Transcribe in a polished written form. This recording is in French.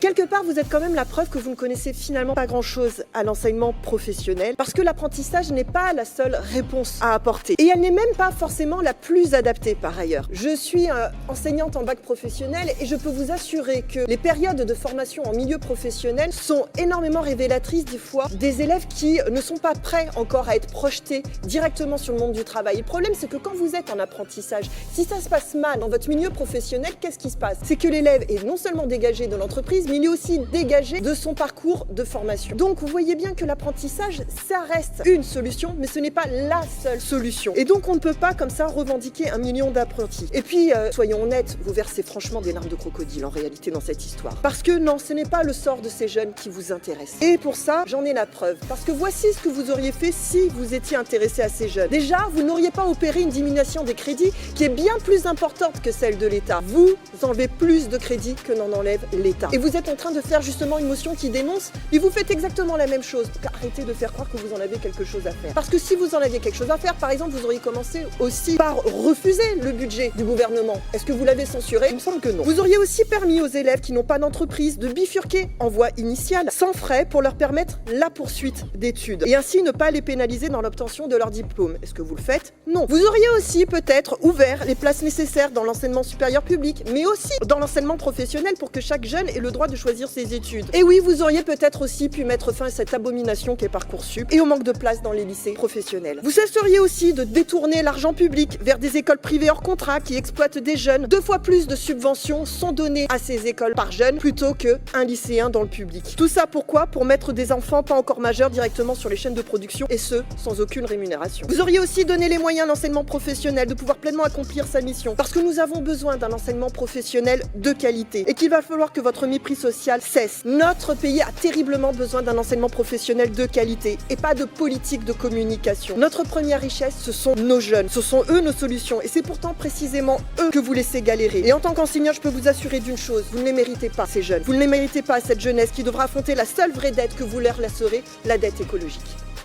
Quelque part, vous êtes quand même la preuve que vous ne connaissez finalement pas grand-chose à l'enseignement professionnel, parce que l'apprentissage n'est pas la seule réponse à apporter. Et elle n'est même pas forcément la plus adaptée par ailleurs. Je suis enseignante en bac professionnel et je peux vous assurer que les périodes de formation en milieu professionnel sont énormément révélatrices des fois des élèves qui ne sont pas prêts encore à être projetés directement sur le monde du travail. Le problème, c'est que quand vous êtes en apprentissage, si ça se passe mal dans votre milieu professionnel, qu'est-ce qui se passe? C'est que l'élève est non seulement dégagé de l'entreprise, mais il est aussi dégagé de son parcours de formation. Donc vous voyez bien que l'apprentissage, ça reste une solution, mais ce n'est pas la seule solution. Et donc on ne peut pas comme ça revendiquer 1 million d'apprentis. Et puis, soyons honnêtes, vous versez franchement des larmes de crocodile en réalité dans cette histoire. Parce que non, ce n'est pas le sort de ces jeunes qui vous intéresse. Et pour ça, j'en ai la preuve. Parce que voici ce que vous auriez fait si vous étiez intéressé à ces jeunes. Déjà, vous n'auriez pas opéré une diminution des crédits qui est bien plus importante que celle de l'État. Vous enlevez plus de crédits que n'en enlève l'État. Et vous êtes en train de faire justement une motion qui dénonce, et vous faites exactement la même chose. Donc arrêtez de faire croire que vous en avez quelque chose à faire. Parce que si vous en aviez quelque chose à faire, par exemple, vous auriez commencé aussi par refuser le budget du gouvernement. Est-ce que vous l'avez censuré? Il me semble que non. Vous auriez aussi permis aux élèves qui n'ont pas d'entreprise de bifurquer en voie initiale, sans frais, pour leur permettre la poursuite d'études. Et ainsi ne pas les pénaliser dans l'obtention de leur diplôme. Est-ce que vous le faites? Non. Vous auriez aussi peut-être ouvert les places nécessaires dans l'enseignement supérieur public, mais aussi dans l'enseignement professionnel pour que chaque jeune ait le droit de choisir ses études. Et oui, vous auriez peut-être aussi pu mettre fin à cette abomination qu'est Parcoursup et au manque de place dans les lycées professionnels. Vous cesseriez aussi de détourner l'argent public vers des écoles privées hors contrat qui exploitent des jeunes. 2 fois plus de subventions sont données à ces écoles par jeune plutôt qu'un lycéen dans le public. Tout ça pourquoi? Pour mettre des enfants pas encore majeurs directement sur les chaînes de production et ce, sans aucune rémunération. Vous auriez aussi donné les moyens à l'enseignement professionnel de pouvoir pleinement accomplir sa mission parce que nous avons besoin d'un enseignement professionnel de qualité et qu'il va falloir que votre mépris social cesse. Notre pays a terriblement besoin d'un enseignement professionnel de qualité et pas de politique de communication. Notre première richesse, ce sont nos jeunes. Ce sont eux nos solutions et c'est pourtant précisément eux que vous laissez galérer. Et en tant qu'enseignant, je peux vous assurer d'une chose, vous ne les méritez pas, ces jeunes. Vous ne les méritez pas, cette jeunesse qui devra affronter la seule vraie dette que vous leur laisserez, la dette écologique.